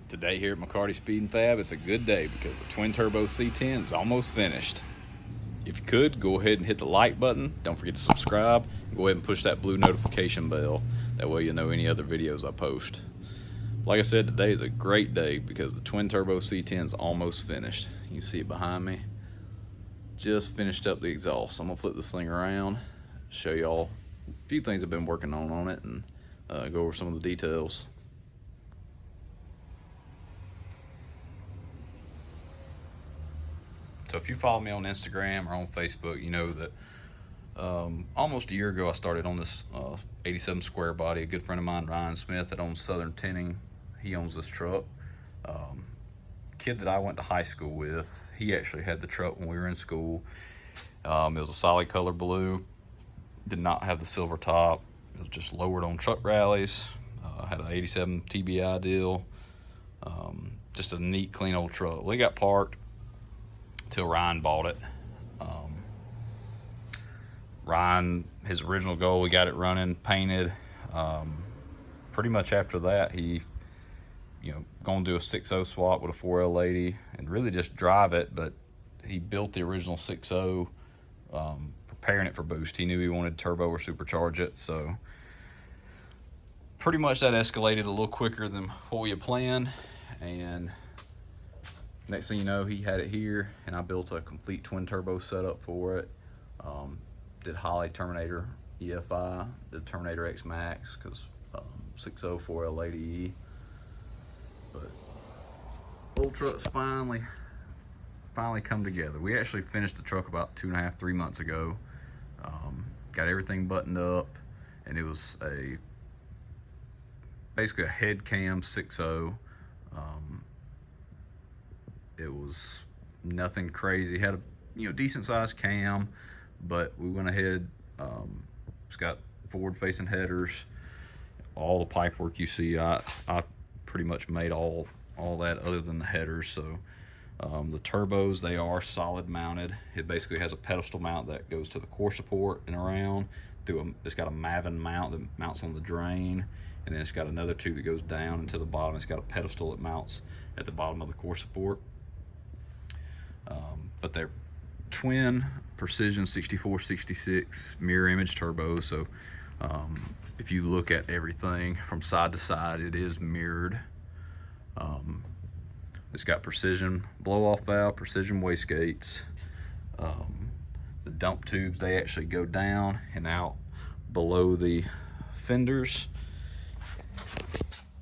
Today here at McCarty Speed and Fab, it's a good day because the twin turbo C10 is almost finished. If you could, go ahead and hit the like button. Don't forget to subscribe. Go ahead and push that blue notification bell. That way you'll know any other videos I post. Like I said, today is a great day because the twin turbo C10 is almost finished. You see it behind me. Just finished up the exhaust. I'm gonna flip this thing around, show y'all a few things I've been working on it, and go over some of the details. So if you follow me on Instagram or on Facebook, you know that almost a year ago I started on this 87 square body. A good friend of mine, Ryan Smith, that owns Southern Tinting, he owns this truck. Kid that I went to high school with, he actually had the truck when we were in school. It was a solid color blue, did not have the silver top. It was just lowered on truck rallies. Had an 87 TBI deal. Just a neat, clean old truck. We got parked till Ryan bought it. Ryan, his original goal, we got it running, painted. Pretty much after that, he, gonna do a 6.0 swap with a 4L80 and really just drive it. But he built the original 6.0, preparing it for boost. He knew he wanted turbo or supercharge it, so pretty much that escalated a little quicker than what we had planned. And next thing you know, he had it here, and I built a complete twin turbo setup for it. Did Holley Terminator EFI, did Terminator X Max, because 6.0 4L80E. But old truck's finally come together. We actually finished the truck about 2.5, 3 months ago. Got everything buttoned up, and it was basically a head cam 6.0. It was nothing crazy. Had a decent sized cam, but we went ahead. It's got forward facing headers. All the pipe work you see, I pretty much made all that other than the headers. So the turbos, they are solid mounted. It basically has a pedestal mount that goes to the core support and around. It's got a Mavin mount that mounts on the drain, and then it's got another tube that goes down into the bottom. It's got a pedestal that mounts at the bottom of the core support. But they're twin precision 6466 mirror image turbos. So if you look at everything from side to side, it is mirrored. It's got precision blow-off valve, precision wastegates. The dump tubes, they actually go down and out below the fenders.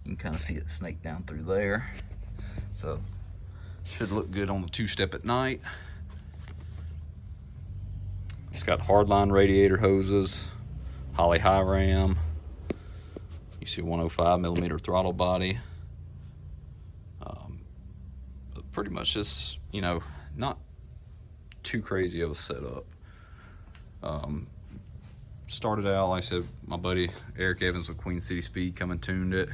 You can kind of see it snake down through there. So should look good on the two-step at night. It's got hardline radiator hoses, Holley high ram. You see a 105mm throttle body. But pretty much just, not too crazy of a setup. Started out, like I said, my buddy Eric Evans with Queen City Speed come and tuned it.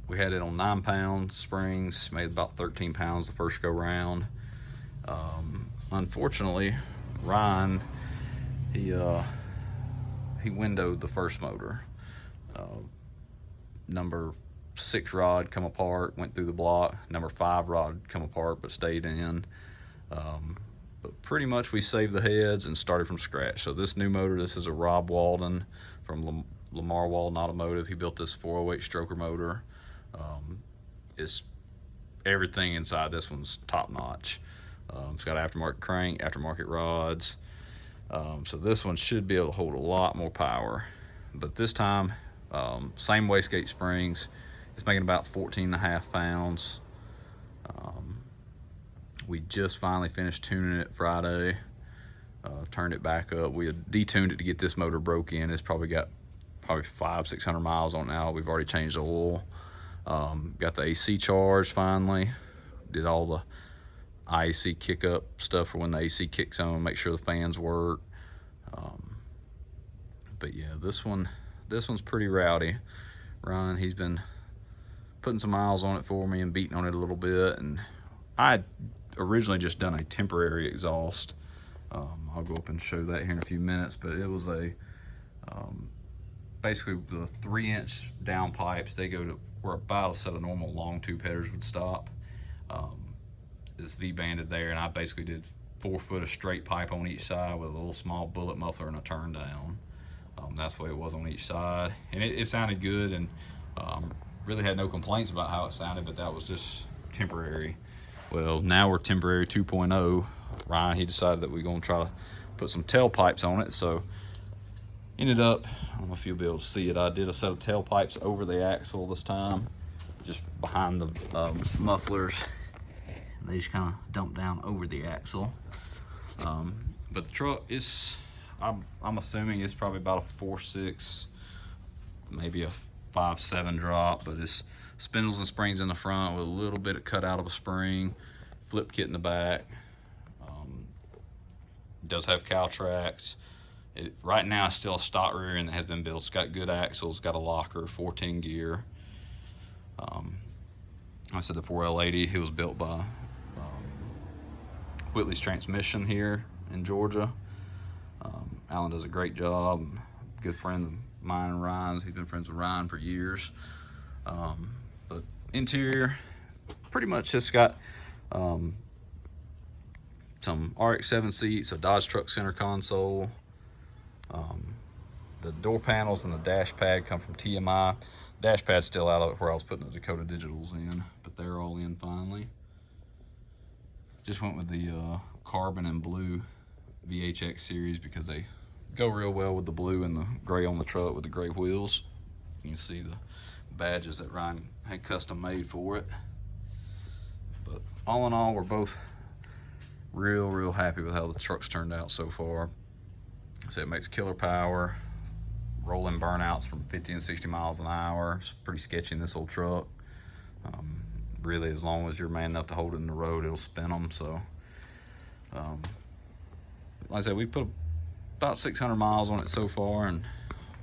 We had it on 9-pound springs, made about 13 pounds the first go round. Unfortunately, Ryan, he windowed the first motor. Number 6 rod come apart, went through the block. Number 5 rod come apart, but stayed in. But pretty much we saved the heads and started from scratch. So this new motor, this is a Rob Walden from Lamar Walden Automotive. He built this 408 stroker motor. It's everything inside this one's top notch. It's got aftermarket crank, aftermarket rods. So this one should be able to hold a lot more power. But this time, same wastegate springs. It's making about 14.5 pounds. We just finally finished tuning it Friday. Turned it back up. We had detuned it to get this motor broke in. It's probably got 500-600 miles on it now. We've already changed the oil. Got the AC charged finally. Did all the IAC kick up stuff for when the AC kicks on, make sure the fans work. But yeah, this one's pretty rowdy. Ryan, he's been putting some miles on it for me and beating on it a little bit. And I had originally just done a temporary exhaust. I'll go up and show that here in a few minutes, but it was a basically the 3-inch down pipes, they go to where about a set of normal long tube headers would stop. It's V-banded there, and I basically did 4 foot of straight pipe on each side with a little small bullet muffler and a turn down. That's the way it was on each side, and it sounded good, and really had no complaints about how it sounded, but that was just temporary. Well, now we're temporary 2.0. Ryan, he decided that we're gonna try to put some tailpipes on it, so ended up, I don't know if you'll be able to see it, I did a set of tailpipes over the axle this time, just behind the mufflers. They just kind of dump down over the axle. But the truck is, I'm assuming it's probably about a 4.6, maybe a 5.7 drop, but it's spindles and springs in the front with a little bit of cut out of a spring, flip kit in the back. It does have cow tracks. Right now it's still a stock rear end that has been built. It's got good axles, got a locker, 410 gear. I said the 4L80, it was built by Whitley's Transmission here in Georgia. Alan does a great job. Good friend of mine and Ryan's. He's been friends with Ryan for years. But interior, pretty much just got some RX-7 seats, a Dodge Truck center console. The door panels and the dash pad come from TMI. Dash pad's still out of it where I was putting the Dakota Digitals in, but they're all in finally. Just went with the carbon and blue VHX series because they go real well with the blue and the gray on the truck with the gray wheels. You can see the badges that Ryan had custom made for it. But all in all, we're both real happy with how the truck's turned out so far. So it makes killer power, rolling burnouts from 50 and 60 miles an hour. It's pretty sketchy in this old truck. Really, as long as you're man enough to hold it in the road, it'll spin them. So, like I said, we put about 600 miles on it so far, and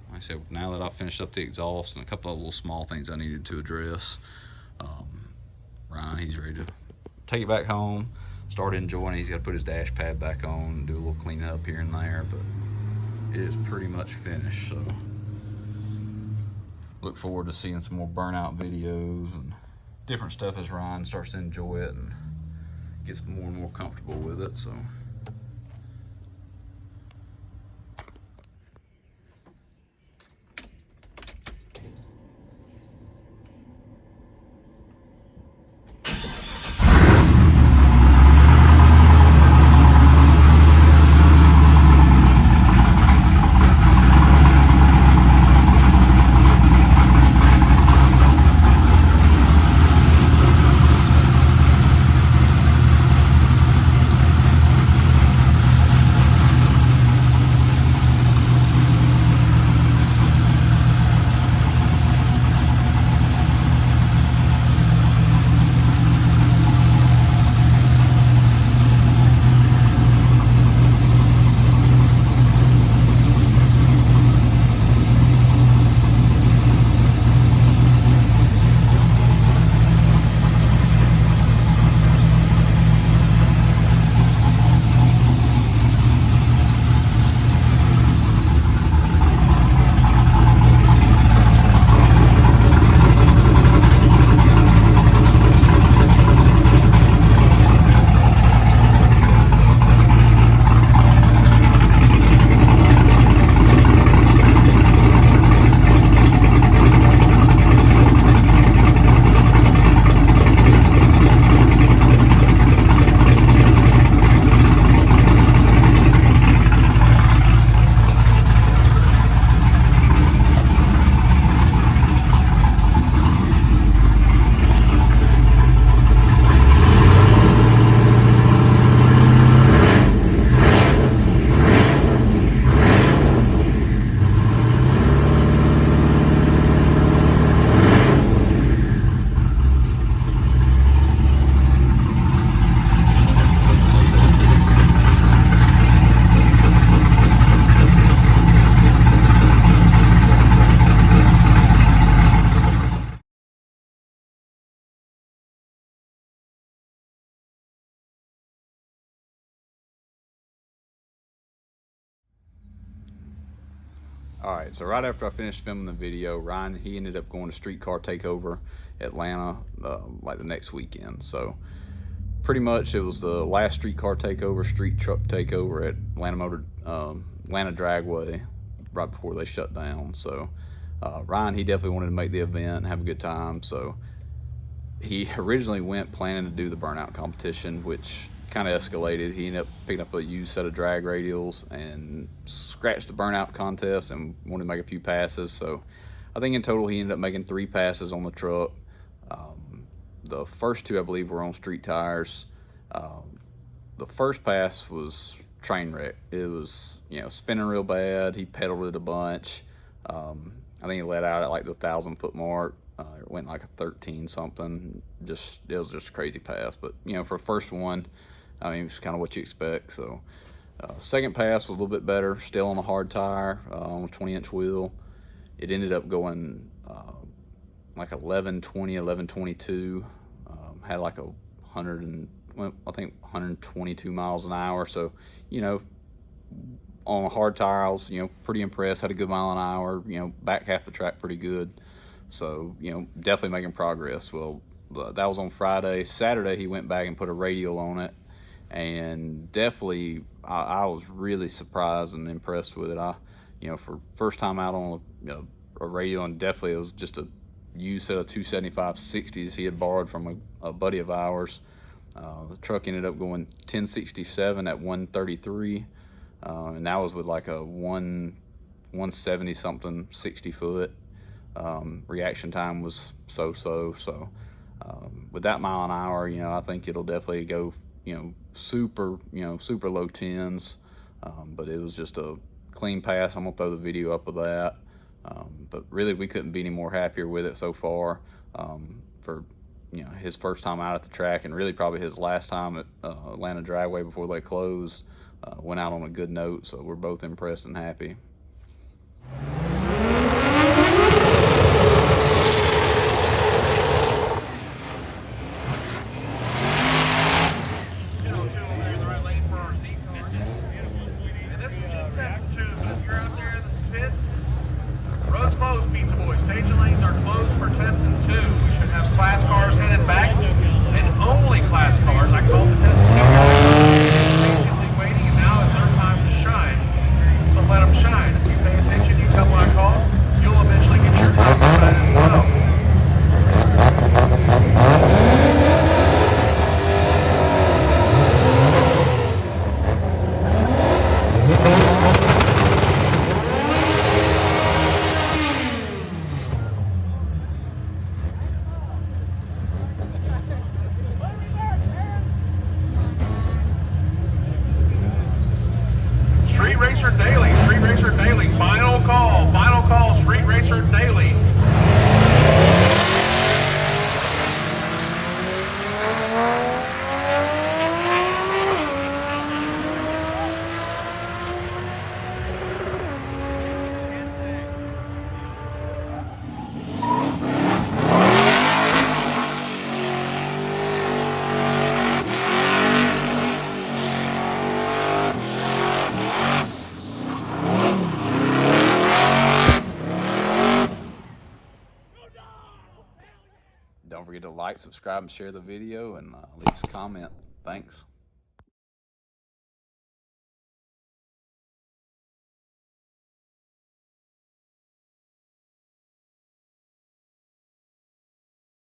like I said, now that I've finished up the exhaust and a couple of little small things I needed to address, Ryan, he's ready to take it back home, start enjoying it. He's got to put his dash pad back on and do a little cleaning up here and there, but it is pretty much finished. So look forward to seeing some more burnout videos and different stuff as Ryan starts to enjoy it and gets more and more comfortable with it. So All right, so right after I finished filming the video, Ryan, he ended up going to Streetcar Takeover Atlanta like the next weekend. So pretty much it was the last Streetcar Takeover, street truck takeover at Atlanta Dragway right before they shut down. So Ryan, he definitely wanted to make the event and have a good time. So he originally went planning to do the burnout competition, which kind of escalated. He ended up picking up a used set of drag radials and scratched the burnout contest and wanted to make a few passes. So I think in total he ended up making 3 passes on the truck. The first 2, I believe, were on street tires. The first pass was train wreck. It was, spinning real bad. He pedaled it a bunch. I think he let out at like the 1,000-foot mark. It went like a 13 something. It was just a crazy pass. But for the first one, I mean, it's kind of what you expect. So second pass was a little bit better, still on a hard tire, on a 20-inch wheel. It ended up going like 1120, 1122. Had like 122 miles an hour. So, on a hard tire, I was, pretty impressed. Had a good mile an hour, back half the track pretty good. So, definitely making progress. Well, that was on Friday. Saturday, he went back and put a radial on it. And definitely, I was really surprised and impressed with it. For first time out on a radial, and definitely it was just a used set of 275/60s he had borrowed from a buddy of ours. The truck ended up going 1067 at 133, and that was with like a 170 something 60 foot. Reaction time was so. With that mile an hour, I think it'll definitely go, super low tens. But it was just a clean pass. I'm gonna throw the video up of that. But really, we couldn't be any more happier with it so far. For his first time out at the track, and really probably his last time at Atlanta Dragway before they closed, went out on a good note. So we're both impressed and happy. Street Racer Daily, final call, Street Racer Daily. Don't forget to like, subscribe, and share the video, and leave us a comment. Thanks.